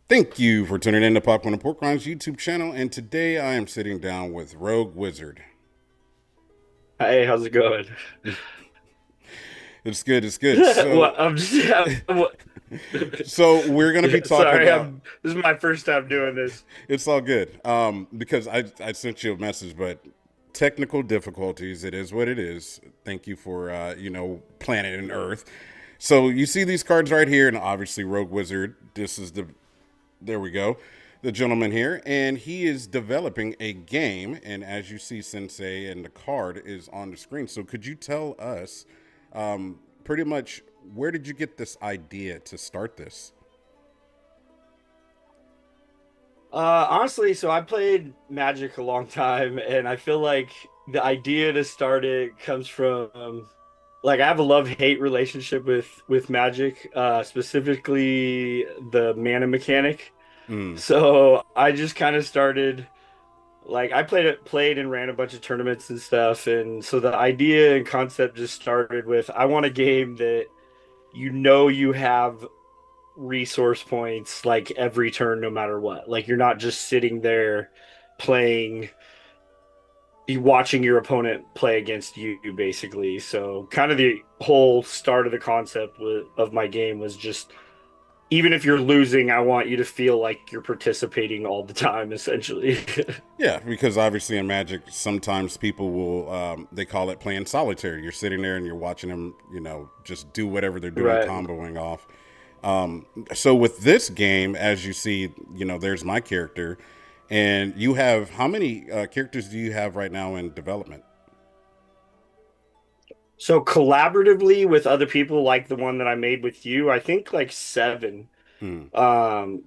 Thank you for tuning in to Popcorn and Pork Rinds YouTube channel, and today I am sitting down with Rogue Wizard. Hey, how's it going? It's good, it's good. Well, So, I'm just so we're gonna be yeah, talking sorry. about. I'm This is my first time doing this. It's all good. Because I sent you a message, but technical difficulties. It is what it is. Thank you for planet and Earth. So you see these cards right here, and obviously Rogue Wizard. This is the There we go. The gentleman here, and he is developing a game. And as you see, SinnSayy and the card is on the screen. So could you tell us, pretty much, where did you get this idea to start this? Honestly, so I played Magic a long time, and I feel like the idea to start it comes from like I have a love-hate relationship with Magic, specifically the mana mechanic. Mm, So I just kind of started. Like I played and ran a bunch of tournaments and stuff, and so the idea and concept just started with I want a game that you have resource points like every turn no matter what. Like you're not just sitting there playing you watching your opponent play against you basically. So kind of the whole start of the concept of my game was just even if you're losing, I want you to feel like you're participating all the time essentially. yeah, because obviously in Magic, sometimes people will, they call it playing solitaire. You're sitting there and you're watching them, just do whatever they're doing, Right. comboing off. So with this game, as you see, there's my character, and you have how many characters do you have right now in development? So collaboratively with other people like the one that I made with you, I think like seven. Hmm.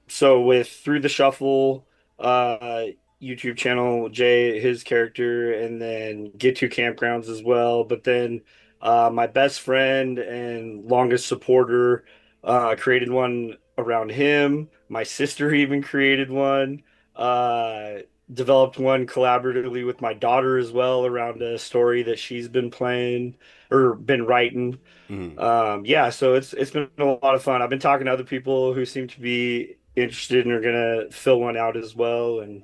So with Through the Shuffle, uh, YouTube channel, Jay, his character, and then Get to Campgrounds as well. But then my best friend and longest supporter created one around him. My sister even created one. Uh, Developed one collaboratively with my daughter as well around a story that she's been playing or been writing. Hmm. Yeah, so it's been a lot of fun. I've been talking to other people who seem to be interested and are gonna fill one out as well. And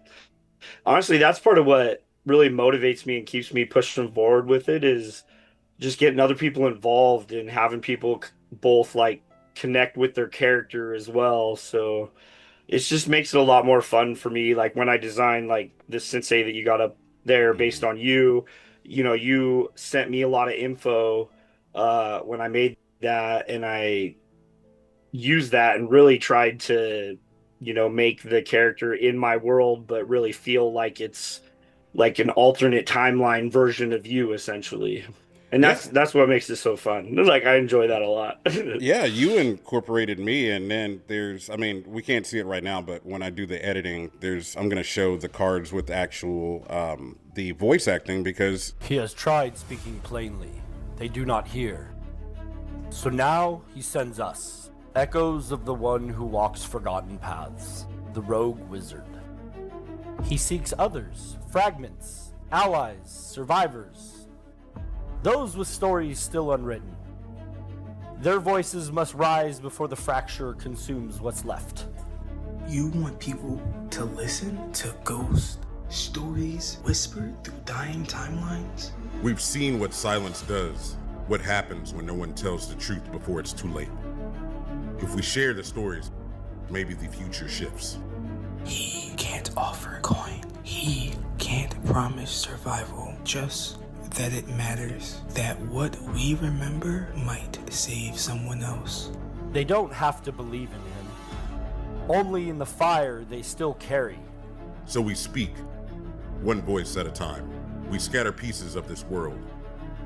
honestly, that's part of what really motivates me and keeps me pushing forward with it is just getting other people involved and having people both like connect with their character as well. So it just makes it a lot more fun for me. Like when I design like this sensei that you got up there based Hmm. on you, you sent me a lot of info when I made that and I used that and really tried to, make the character in my world, but really feel like it's like an alternate timeline version of you essentially. And Yeah, that's what makes it so fun. Like I enjoy that a lot. yeah. You incorporated me, and then I mean, we can't see it right now, but when I do the editing, I'm going to show the cards with the actual the voice acting because He has tried speaking plainly. They do not hear. So now he sends us, echoes of the one who walks forgotten paths, the Rogue Wizard. He seeks others, fragments, allies, survivors, those with stories still unwritten. Their voices must rise before the fracture consumes what's left. You want people to listen to ghost stories whispered through dying timelines? we've seen what silence does, what happens when no one tells the truth before it's too late. If we share the stories, maybe the future shifts. He can't offer a coin. He can't promise survival. Just that it matters. That what we remember might save someone else. They don't have to believe in him. Only in the fire they still carry. So we speak, one voice at a time. We scatter pieces of this world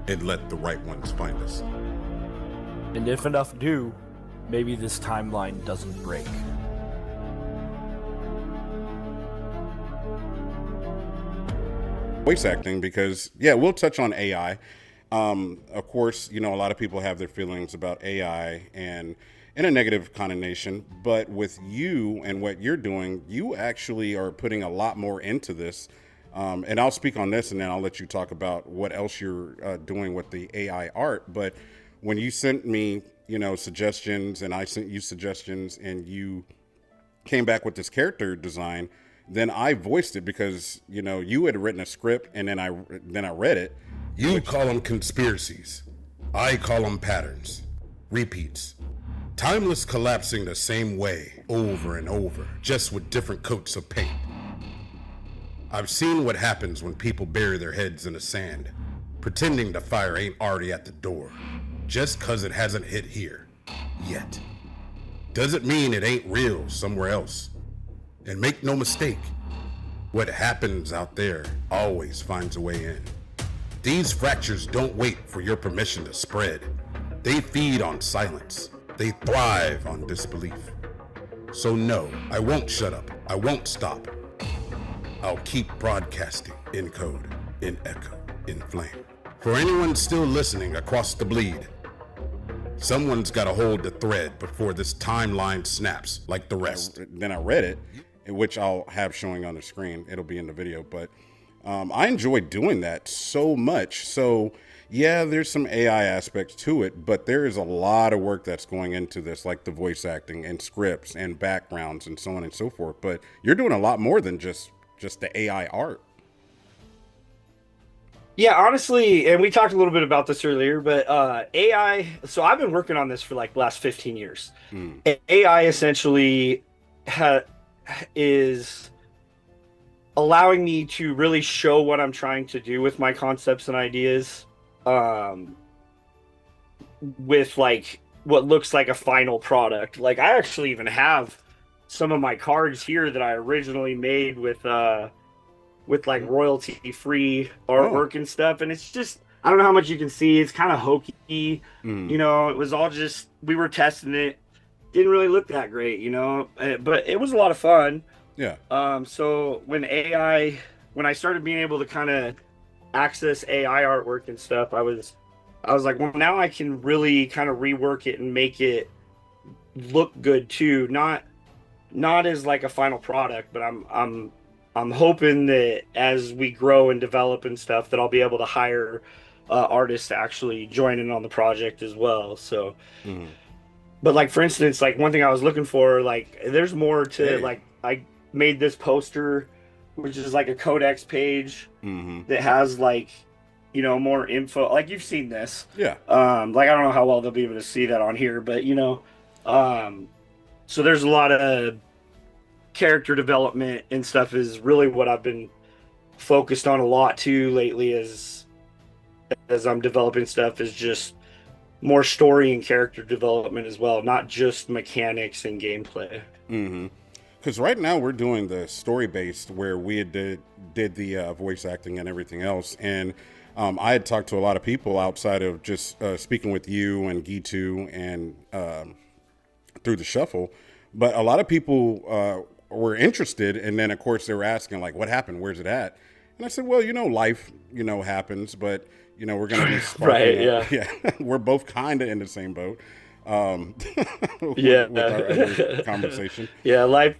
and let the right ones find us. And if enough do, maybe this timeline doesn't break. Voice acting because, yeah, we'll touch on AI. Of course, a lot of people have their feelings about AI and in a negative connotation, but with you and what you're doing, you actually are putting a lot more into this. And I'll speak on this and then I'll let you talk about what else you're doing with the AI art. But when you sent me, suggestions and I sent you suggestions and you came back with this character design. Then I voiced it because, you know, you had written a script and then I read it. You call them conspiracies. I call them patterns. Repeats. Timeless collapsing the same way over and over, just with different coats of paint. I've seen what happens when people bury their heads in the sand, pretending the fire ain't already at the door, just 'cause it hasn't hit here, yet. Doesn't mean it ain't real somewhere else. And make no mistake, what happens out there always finds a way in. These fractures don't wait for your permission to spread. They feed on silence. They thrive on disbelief. So no, I won't shut up. I won't stop. I'll keep broadcasting in code, in echo, in flame. For anyone still listening across the bleed, someone's got to hold the thread before this timeline snaps like the rest. Then I read it, which I'll have showing on the screen. It'll be in the video, but I enjoy doing that so much. So yeah, there's some AI aspects to it, but there is a lot of work that's going into this, like the voice acting and scripts and backgrounds and so on and so forth. But you're doing a lot more than just the AI art. Yeah, honestly, and we talked a little bit about this earlier, but AI, so I've been working on this for like the last 15 years. AI essentially is allowing me to really show what I'm trying to do with my concepts and ideas, with like what looks like a final product. Like I actually even have some of my cards here that I originally made with like royalty free artwork and stuff, and it's just, I don't know how much you can see, it's kind of hokey. You know, it was all just, we were testing it, didn't really look that great, you know, but it was a lot of fun. Yeah. So when I started being able to kind of access AI artwork and stuff, I was like, well, now I can really kind of rework it and make it look good too, not as like a final product, but I'm hoping that as we grow and develop and stuff, that I'll be able to hire artists to actually join in on the project as well. So, but like, for instance, like one thing I was looking for, like there's more to like, I made this poster, which is like a codex page that has like, you know, more info. Like you've seen this. Yeah. Like, I don't know how well they'll be able to see that on here, but you know, so there's a lot of character development and stuff is really what I've been focused on a lot too lately as I'm developing stuff, is just more story and character development as well, not just mechanics and gameplay. Because right now we're doing the story based, where we did the voice acting and everything else, and I had talked to a lot of people outside of just speaking with you and Gitu and through the shuffle, but a lot of people were interested, and then of course they were asking like, what happened, where's it at? And I said, well, you know, life, you know, happens, but you know, we're going to be sparking right. Yeah. We're both kind of in the same boat. Yeah. With our other conversation. Yeah. Life.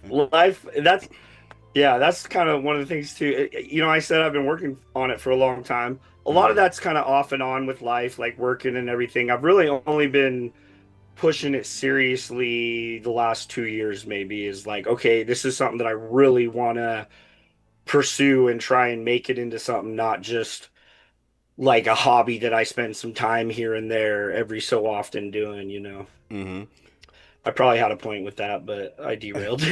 That's kind of one of the things too. You know, I said I've been working on it for a long time. A lot of that's kind of off and on with life, like working and everything. I've really only been pushing it seriously the last 2 years, maybe, is like, okay, this is something that I really want to pursue and try and make it into something, not just like a hobby that I spend some time here and there every so often doing, you know. I probably had a point with that, but I derailed.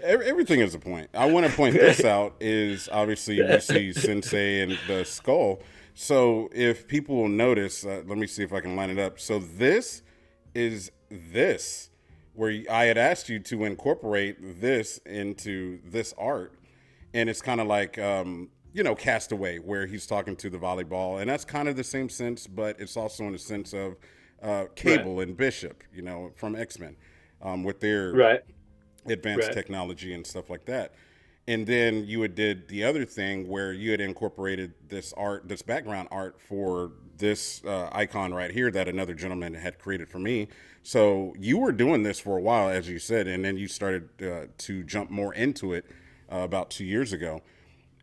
Everything is a point. I want to point this out is obviously we see SinnSayy and the skull. So if people will notice, let me see if I can line it up. So this is this, where I had asked you to incorporate this into this art. And it's kind of like, you know, Castaway, where he's talking to the volleyball. And that's kind of the same sense, but it's also in the sense of Cable and Bishop, you know, from X-Men, with their advanced technology and stuff like that. And then you had did the other thing where you had incorporated this art, this background art for this icon right here that another gentleman had created for me. So you were doing this for a while, as you said, and then you started to jump more into it about 2 years ago.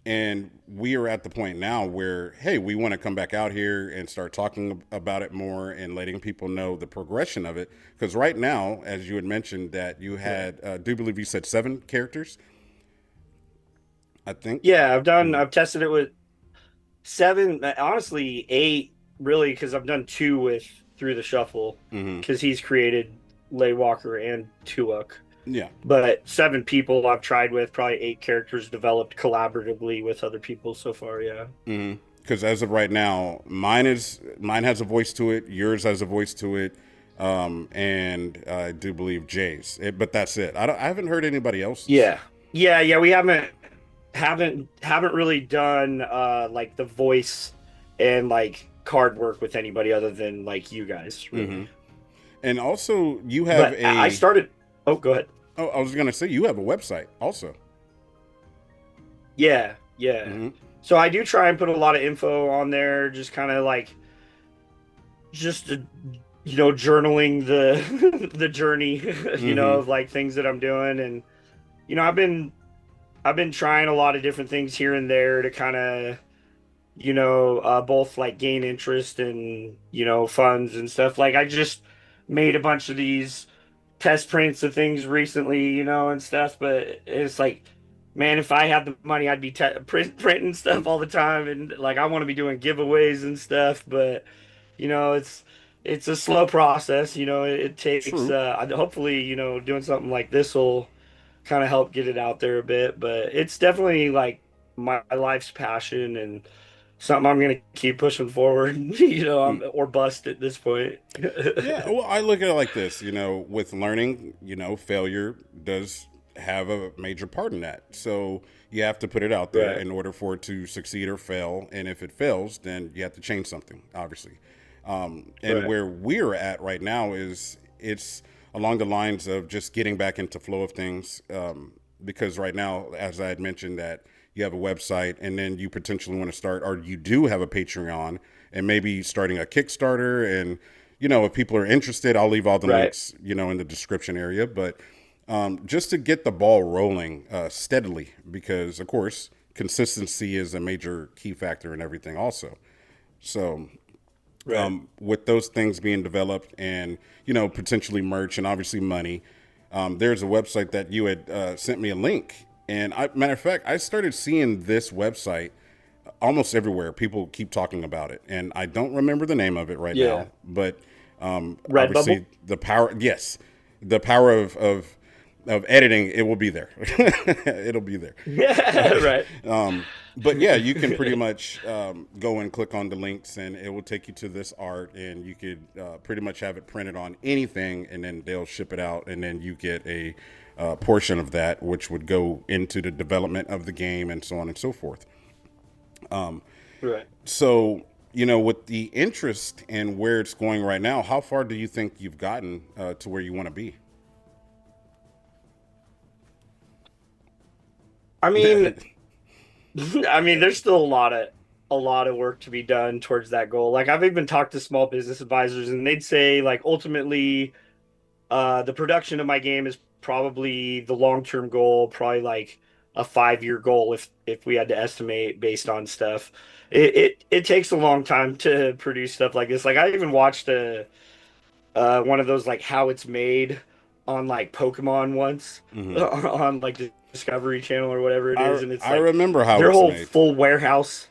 And we are at the point now where, hey, we want to come back out here and start talking about it more and letting people know the progression of it. Because right now, as you had mentioned, that you had, do believe you said 7 characters, I think. Yeah, I've tested it with 7, honestly 8, really, because I've done 2 with Through the Shuffle, Mm-hmm. because he's created Lay Walker and Tuuk. Yeah. But 7 people I've tried with, probably 8 characters developed collaboratively with other people so far. Yeah. Mm-hmm. Because as of right now, mine has a voice to it. Yours has a voice to it, and I do believe Jay's. But that's it. I haven't heard anybody else's. Yeah. We haven't really done like the voice and like card work with anybody other than like you guys. Really. Mm-hmm. And also, you have I started. Oh, go ahead. Oh, I was gonna say you have a website also. Yeah. Mm-hmm. So I do try and put a lot of info on there, just kind of like, just journaling the the journey, of like things that I'm doing, and I've been trying a lot of different things here and there to kind of both like gain interest and funds and stuff. Like I just made a bunch of these test prints of things recently, and stuff. But it's like, man, if I had the money, I'd be printing stuff all the time, and like I want to be doing giveaways and stuff. But it's a slow process. It takes. True. Hopefully, doing something like this will kind of help get it out there a bit. But it's definitely like my life's passion and something I'm gonna keep pushing forward. Or bust at this point. Yeah, well, I look at it like this, with learning, failure does have a major part in that. So you have to put it out there Right. in order for it to succeed or fail. And if it fails, then you have to change something, obviously. And Right. where we're at right now is it's along the lines of just getting back into flow of things. Because right now, as I had mentioned, that you have a website and then you potentially want to start, or you do have a Patreon and maybe starting a Kickstarter. And, if people are interested, I'll leave all the Right. links, in the description area. But just to get the ball rolling steadily, because, of course, consistency is a major key factor in everything also. So Right. with those things being developed and, potentially merch and obviously money, there's a website that you had sent me a link. And matter of fact, I started seeing this website almost everywhere. People keep talking about it. And I don't remember the name of it right Yeah. now. But Redbubble? obviously the power of editing, it will be there. It'll be there. Yeah. Right. But yeah, you can pretty much go and click on the links and it will take you to this art, and you could pretty much have it printed on anything, and then they'll ship it out, and then you get a portion of that, which would go into the development of the game and so on and so forth. Right. So, with the interest and where it's going right now, how far do you think you've gotten to where you want to be? I mean, there's still a lot of work to be done towards that goal. Like I've even talked to small business advisors, and they'd say like ultimately, the production of my game is probably the long term goal, probably like a 5-year goal if we had to estimate based on stuff. It takes a long time to produce stuff like this. Like I even watched one of those like how it's made on like Pokemon once, on like the Discovery Channel or whatever it is, and it's I like remember how their it's whole made. full warehouse.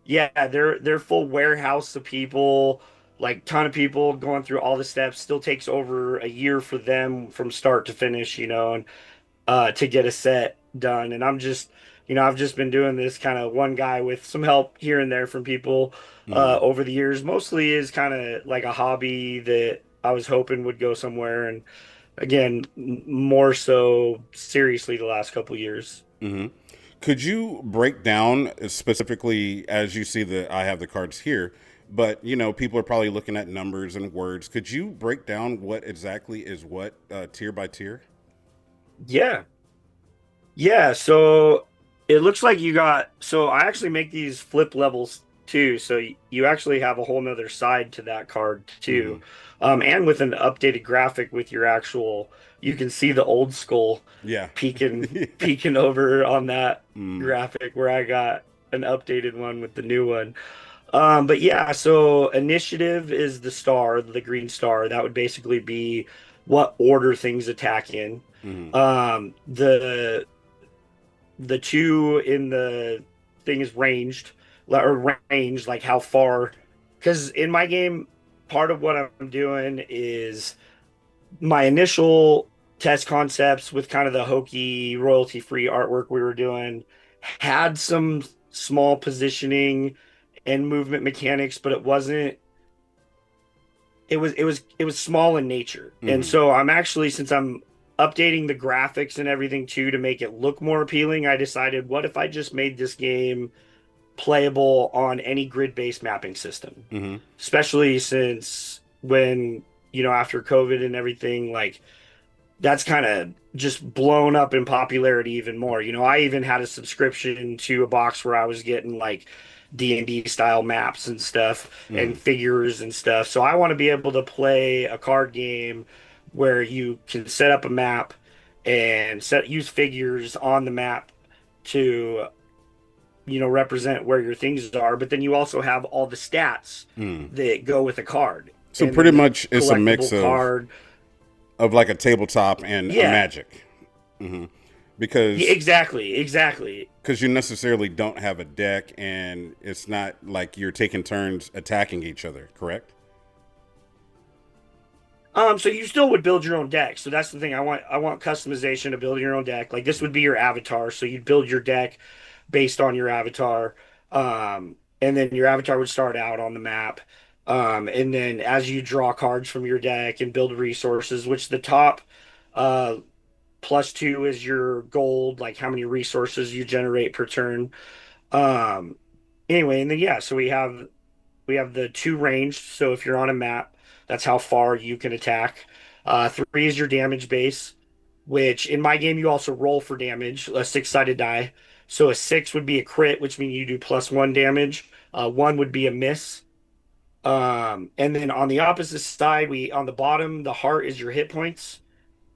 Yeah, their full warehouse of people, like ton of people going through all the steps, still takes over a year for them from start to finish, and to get a set done. And I've just been doing this kind of one guy with some help here and there from people over the years. Mostly is kind of like a hobby that I was hoping would go somewhere, and again, more so seriously the last couple years. Could you break down specifically, as you see I have the cards here, but people are probably looking at numbers and words. Could you break down what exactly is what, tier by tier? Yeah. Yeah, so it looks like so I actually make these flip levels too. So you actually have a whole nother side to that card Mm-hmm. too. And with an updated graphic with your actual, you can see the old skull Yeah. peeking over on that Mm. graphic where I got an updated one with the new one. But yeah, so initiative is the star, the green star. That would basically be what order things attack in. Mm. The two in the thing is ranged or range, like how far. Because in my game, part of what I'm doing is my initial test concepts with kind of the hokey royalty free artwork we were doing had some small positioning and movement mechanics, but it was small in nature. And Mm. so I'm actually, since I'm updating the graphics and everything too to make it look more appealing, I decided, what if I just made this game playable on any grid-based mapping system? Mm. Especially since when, after COVID and everything, like that's kind of just blown up in popularity even more. I even had a subscription to a box where I was getting like D&D style maps and stuff and Mm. figures and stuff. So I want to be able to play a card game where you can set up a map and use figures on the map to represent where your things are, but then you also have all the stats Mm. that go with a card. So And pretty then the much it's a mix collectible of card. like a tabletop and a Yeah, magic. Hmm. yeah, Because exactly. you necessarily don't have a deck, and it's not like you're taking turns attacking each other, correct? So you still would build your own deck. So that's the thing. I want customization to build your own deck. Like this would be your avatar. So you'd build your deck based on your avatar. And then your avatar would start out on the map. And then as you draw cards from your deck and build resources, which the top uh +2 is your gold, like how many resources you generate per turn. Um, anyway, and then yeah, so we have the two ranged. So if you're on a map, that's how far you can attack. Three is your damage base, which in my game you also roll for damage, a six-sided die. So a six would be a crit, which means you do +1 damage. One would be a miss. And then on the opposite side, we on the bottom, the heart is your hit points,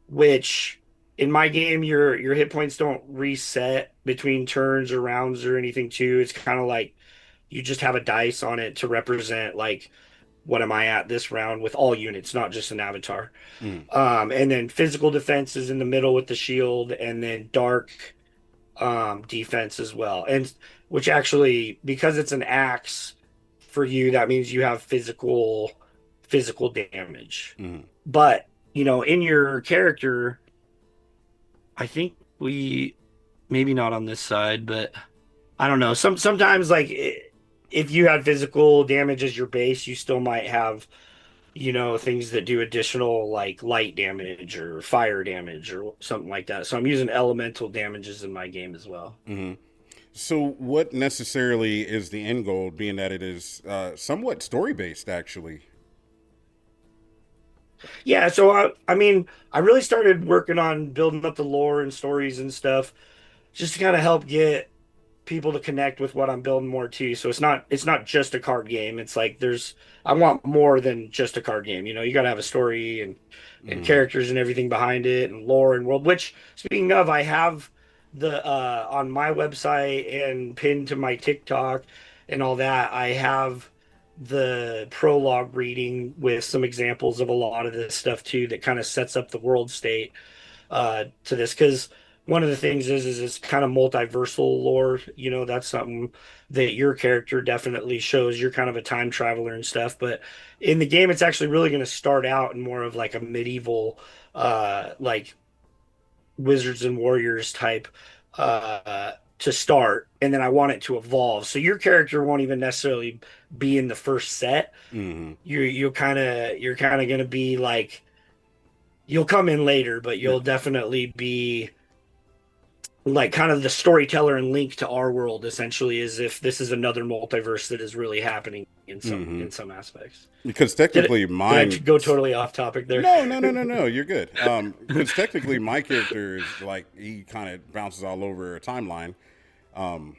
which in my game your hit points don't reset between turns or rounds or anything too. It's kind of like you just have a dice on it to represent like what am I at this round with all units, not just an avatar. Mm. And then physical defense is in the middle with the shield, and then dark defense as well. And which actually, because it's an axe for you, that means you have physical damage. Mm. But in your character, I think we maybe not on this side, but I don't know. Sometimes like if you had physical damage as your base, you still might have things that do additional like light damage or fire damage or something like that. So I'm using elemental damages in my game as well. Hmm. So what necessarily is the end goal, being that it is somewhat story based, actually? Yeah, so I mean, I really started working on building up the lore and stories and stuff just to kind of help get people to connect with what I'm building more too. So it's not just a card game. It's like I want more than just a card game. You got to have a story and Hmm. characters and everything behind it and lore and world. Which speaking of, I have the on my website and pinned to my TikTok and all that. I have the prologue reading with some examples of a lot of this stuff too that kind of sets up the world state to this because one of the things is it's kind of multiversal lore. That's something that your character definitely shows. You're kind of a time traveler and stuff, but in the game, it's actually really going to start out in more of like a medieval, like wizards and warriors type to start, and then I want it to evolve. So your character won't even necessarily be in the first set. Hmm. You're kind of going to be like you'll come in later, but Yeah. you'll definitely be like kind of the storyteller and link to our world essentially as if this is another multiverse that is really happening in some Hmm. in some aspects. Because Did it, technically did I mine. go totally off topic there? No, no, no, no, no. You're good. Because technically my character is like he kind of bounces all over a timeline. Um,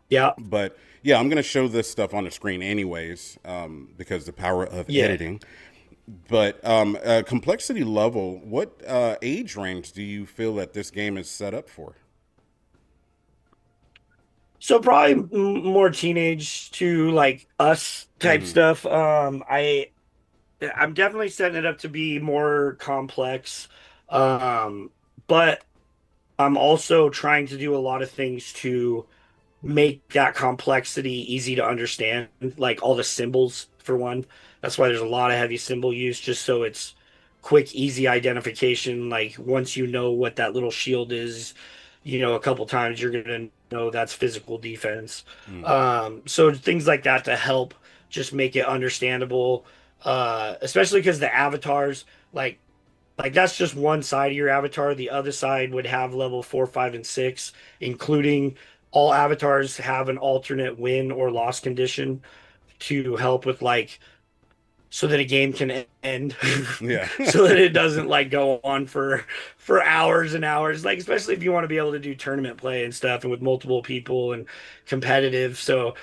Yeah. But yeah, I'm gonna show this stuff on the screen anyways, because the power of Yeah. editing. But complexity level, what age range do you feel that this game is set up for? So probably more teenage to like us type Hmm. stuff. I'm definitely setting it up to be more complex. Um, but I'm also trying to do a lot of things to make that complexity easy to understand, like all the symbols for one. That's why there's a lot of heavy symbol use, just so it's quick, easy identification. Like once you know what that little shield is, a couple times you're gonna know that's physical defense. Mm. So things like that to help just make it understandable. Especially because the avatars, like that's just one side of your avatar. The other side would have level 4, 5, and 6, including all avatars have an alternate win or loss condition to help with like so that a game can end Yeah. so that it doesn't like go on for hours and hours, like especially if you want to be able to do tournament play and stuff and with multiple people and competitive. So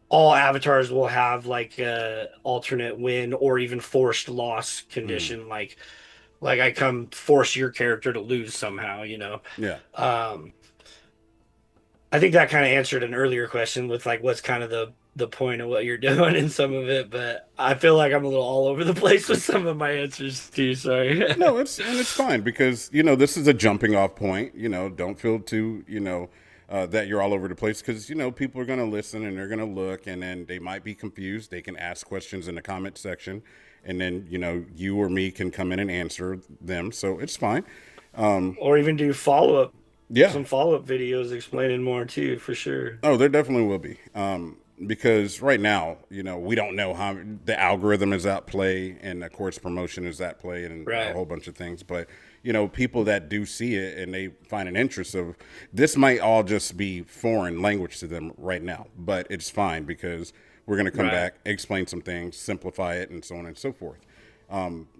all avatars will have like a alternate win or even forced loss Mm. condition, like I come force your character to lose somehow. Yeah. Um, I think that kind of answered an earlier question with like what's kind of the point of what you're doing in some of it, but I feel like I'm a little all over the place with some of my answers too. Sorry. No, it's fine because this is a jumping off point. Don't feel too that you're all over the place because people are gonna listen and they're gonna look and then they might be confused. They can ask questions in the comment section, and then you or me can come in and answer them. So it's fine. Or even do Yeah. some follow-up videos explaining more too, for sure. Oh, there definitely will be. Because right now, we don't know how the algorithm is at play, and of course, promotion is at play, and a Right. whole bunch of things. But people that do see it and they find an interest of this might all just be foreign language to them right now, but it's fine because we're going to come Right. back, explain some things, simplify it, and so on and so forth.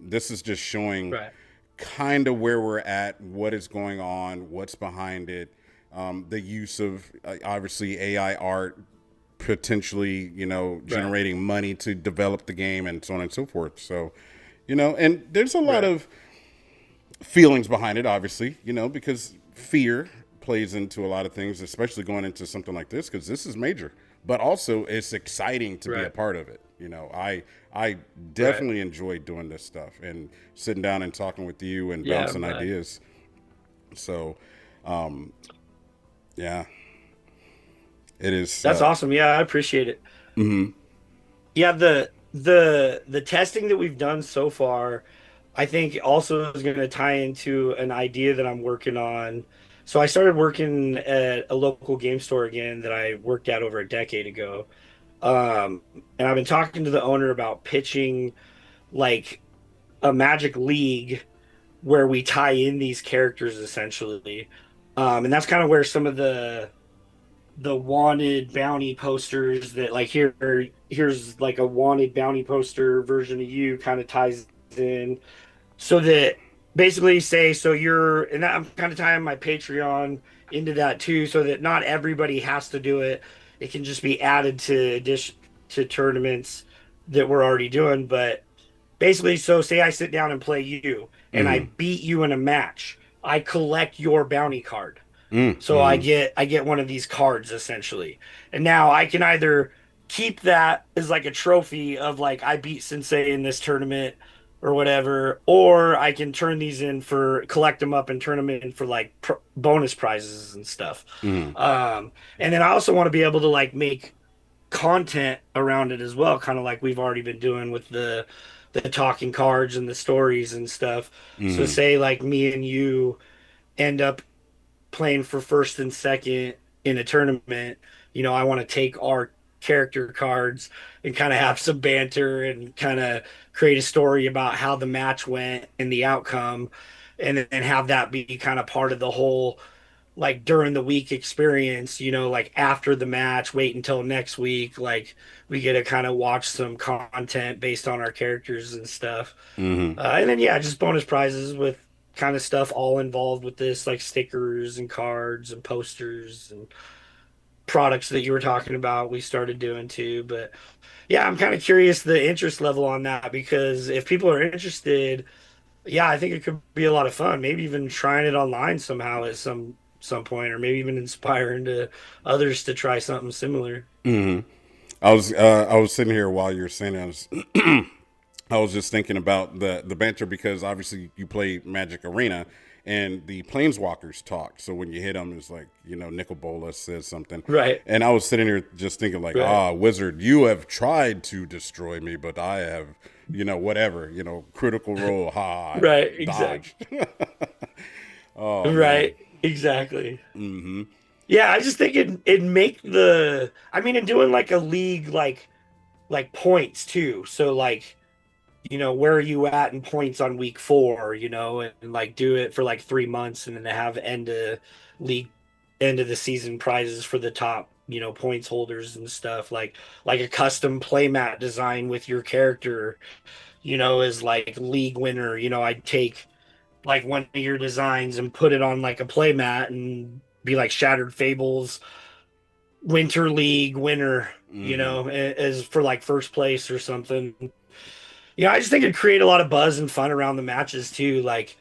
This is just showing Right. kind of where we're at, what is going on, what's behind it, the use of obviously AI art, potentially, Right. generating money to develop the game and so on and so forth. So, and there's a lot Right. of feelings behind it, obviously, because fear plays into a lot of things, especially going into something like this, because this is major. But also, it's exciting to be a Right. part of it. I Right. definitely enjoy doing this stuff and sitting down and talking with you and Yeah, I'm bouncing glad. ideas. So, um, yeah, it is. That's awesome. Yeah, I appreciate it. Mhm. Yeah, the testing that we've done so far, I think also is going to tie into an idea that I'm working on. So I started working at a local game store again that I worked at over a decade ago. And I've been talking to the owner about pitching like a Magic League where we tie in these characters essentially. And that's kind of where some of the wanted bounty posters that like here's like a wanted bounty poster version of you kind of ties in, so that basically say so you're, and I'm kind of tying my Patreon into that too, so that not everybody has to do it. It can just be added to addition to tournaments that we're already doing. But basically, so say I sit down and play you and I Mhm. beat you in a match, I collect your bounty card. So I Mhm. get one of these cards essentially. And now I can either keep that as like a trophy of like I beat SinnSayy in this tournament or whatever, or I can turn these in for collect them up and turn them in for like bonus prizes and stuff. Mhm. Um, and then I also want to be able to like make content around it as well, kind of like we've already been doing with the talking cards and the stories and stuff. So Mhm. say like me and you end up playing for first and second in a tournament, I want to take our character cards and kind of have some banter and kind of create a story about how the match went and the outcome, and then have that be kind of part of the whole like during the week experience, like after the match, wait until next week, like we get to kind of watch some content based on our characters and stuff. Mhm. And then yeah, just bonus prizes with kind of stuff all involved with this, like stickers and cards and posters and products that you were talking about, we started doing too. But yeah, I'm kind of curious the interest level on that because if people are interested, yeah, I think it could be a lot of fun. Maybe even trying it online somehow at some point, or maybe even inspiring to others to try something similar. I was sitting here while you're saying that. I was just thinking about the banter because obviously you play Magic Arena and the planeswalkers talk. So when you hit them, it's like, Nicol Bolas says something. Right. And I was sitting here just thinking like, Right. wizard, you have tried to destroy me, but I have, whatever, critical role, Right. Exactly. dodged. Oh man. Right. Exactly. Yeah, I just think it'd make the I mean, in doing like a league like points too. So like, where are you at in points on week 4, and like do it for like 3 months and then have league end of the season prizes for the top, points holders and stuff like a custom playmat design with your character, is like league winner. I'd take like one of your designs and put it on like a playmat and be like Shattered Fables Winter League winner, as for like first place or something. I just think it'd create a lot of buzz and fun around the matches too. Like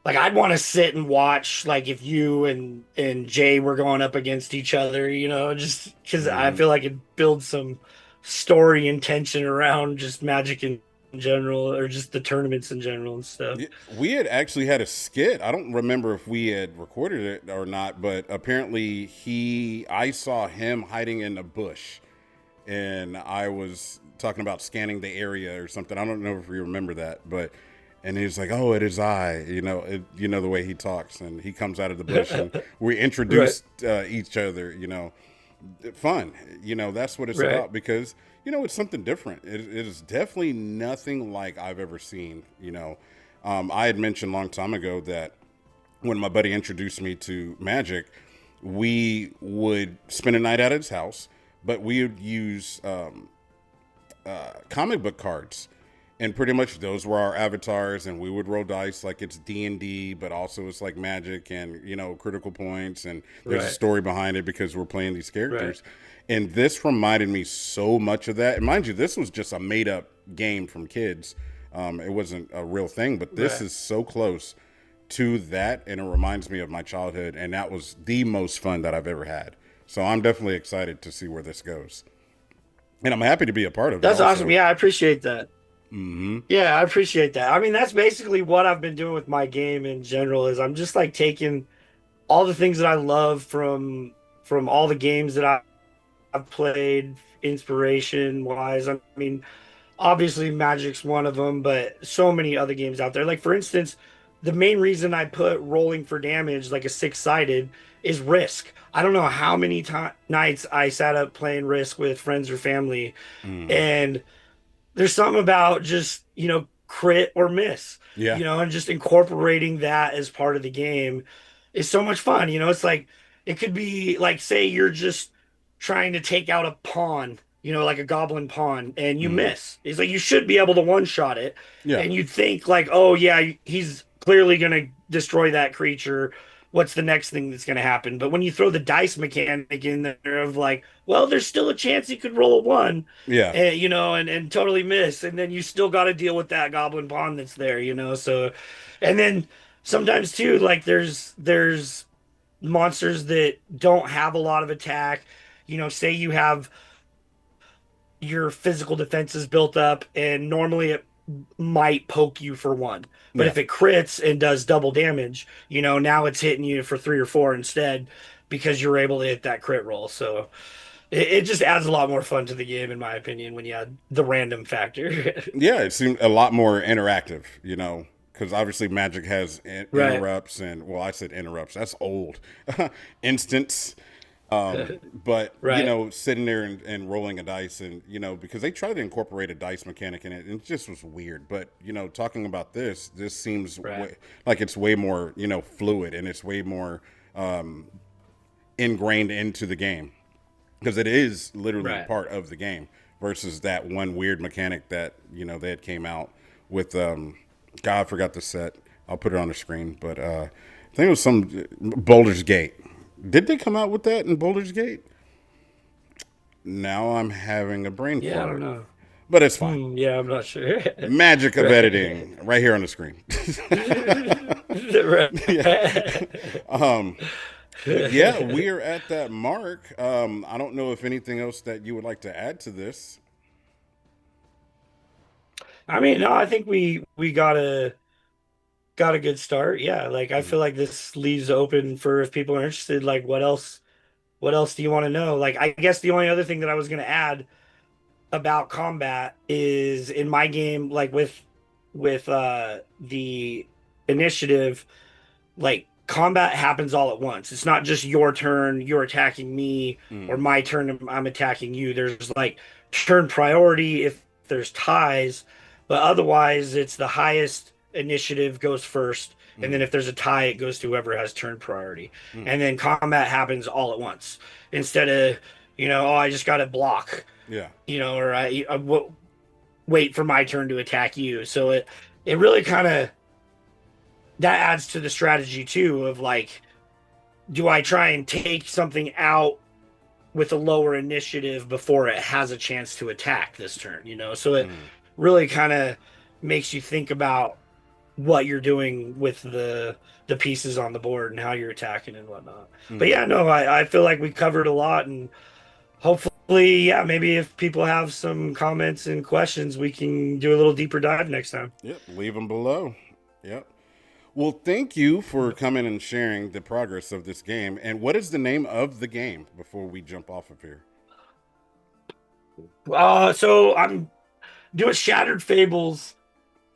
I'd want to sit and watch like if you and Jay were going up against each other, just because I feel like it builds some story and tension around just Magic in general, or just the tournaments in general and stuff. Yeah, we had actually had a skit. I don't remember if we had recorded it or not, but apparently I saw him hiding in a bush and I was talking about scanning the area or something. I don't know if you remember that, and he's like, "Oh, it is I." The way he talks, and he comes out of the bush, and we introduced each other. Fun. That's what it's Right. about because it's something different. It is definitely nothing like I've ever seen. I had mentioned a long time ago that when my buddy introduced me to Magic, we would spend a night at his house, but we would use comic book cards, and pretty much those were our avatars, and we would roll dice like it's D&D, but also it's like Magic and critical points, and there's a Right. story behind it because we're playing these characters. Right. And this reminded me so much of that. And mind you, this was just a made up game from kids. It wasn't a real thing, but this Right. is so close to that, and it reminds me of my childhood, and that was the most fun that I've ever had. So I'm definitely excited to see where this goes, and I'm happy to be a part of it. That's Also. awesome. Yeah, I appreciate that. Yeah, I appreciate that. I mean, that's basically what I've been doing with my game in general is I'm just like taking all the things that I love from all the games that I've played inspiration wise. I mean, obviously Magic's one of them, but so many other games out there. Like for instance, the main reason I put rolling for damage like a six-sided is Risk. I don't know how many nights I sat up playing Risk with friends or family, and there's something about just, crit or miss, Yeah. and just incorporating that as part of the game is so much fun. It's like it could be like, say you're just trying to take out a pawn, like a goblin pawn, and you miss. It's like you should be able to one shot it. Yeah. And you'd think like, oh yeah, he's clearly gonna destroy that creature. What's the next thing that's gonna happen? But when you throw the dice mechanic in there of like, well, there's still a chance he could roll a one, Yeah. and and totally miss, and then you still got to deal with that goblin pawn that's there, so and then sometimes too, like there's monsters that don't have a lot of attack, say you have your physical defenses built up and normally it might poke you for one, but Yeah. if it crits and does double damage, now it's hitting you for 3 or 4 instead because you're able to hit that crit roll. So it just adds a lot more fun to the game, in my opinion, when you add the random factor. Yeah, it seemed a lot more interactive, because obviously Magic has Right. interrupts, and well, I said interrupts. That's old. Instants. But Right. sitting there and rolling a dice, and because they tried to incorporate a dice mechanic in it, and it just was weird. But talking about this seems Right. like it's way more fluid, and it's way more ingrained into the game because it is literally Right. part of the game versus that one weird mechanic that they had came out with. God, I forgot the set. I'll put it on the screen, but I think it was some Boulder's Gate. Did they come out with that in Boulder's Gate? Now I'm having a brain Yeah, I fart. don't know. But it's fine. Yeah, I'm not sure. Magic of editing right here on the screen. Yeah. But yeah, we are at that mark. I don't know if anything else that you would like to add to this. I mean, no, I think we got a good start. Yeah, like I feel like this leaves open for if people are interested, like what else do you want to know? Like I guess the only other thing that I was going to add about combat is in my game, like with the initiative, like combat happens all at once. It's not just your turn, you're attacking me, or Mm, my turn, I'm attacking you. There's like turn priority if there's ties, but otherwise it's the highest initiative goes first. And then mm, if there's a tie, it goes to whoever has turn priority. mm. And then combat happens all at once instead of, oh, I just got to block, Yeah. or wait for my turn to attack you. So it really kind of that adds to the strategy too of like, do I try and take something out with a lower initiative before it has a chance to attack this turn? So it Mm, really kind of makes you think about what you're doing with the pieces on the board and how you're attacking and whatnot. But mm. yeah, no, I feel like we covered a lot, and hopefully, yeah, maybe if people have some comments and questions, we can do a little deeper dive next time. Yep. Leave them below. Yep. Well, thank you for coming and sharing the progress of this game. And what is the name of the game before we jump off of here? So I'm doing Shattered Fables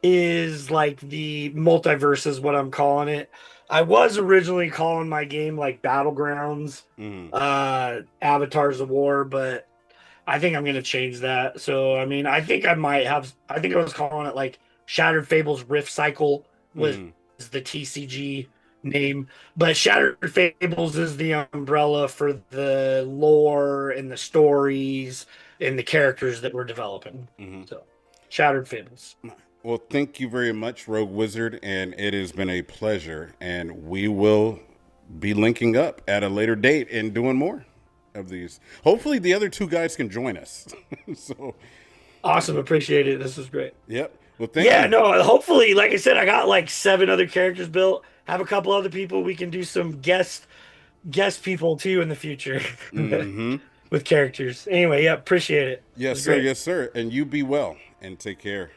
is like the multiverse is what I'm calling it. I was originally calling my game like Battlegrounds, Mm, Avatars of War, but I think I'm gonna change that. So I mean, I think I was calling it like Shattered Fables Rift Cycle was mm, the TCG name, but Shattered Fables is the umbrella for the lore and the stories and the characters that we're developing. mm. So Shattered Fables. Well, thank you very much, Rogue Wizard, and it has been a pleasure. And we will be linking up at a later date and doing more of these. Hopefully, the other two guys can join us. So, Awesome, appreciate it. This was great. yep. Well, thank Yeah, you. no, hopefully, like I said, I got like 7 other characters built. Have a couple other people. We can do some guest people too in the future Mm-hmm. with characters. Anyway, yeah, appreciate it. It Yes, was sir. great. Yes, sir. And you be well and take care.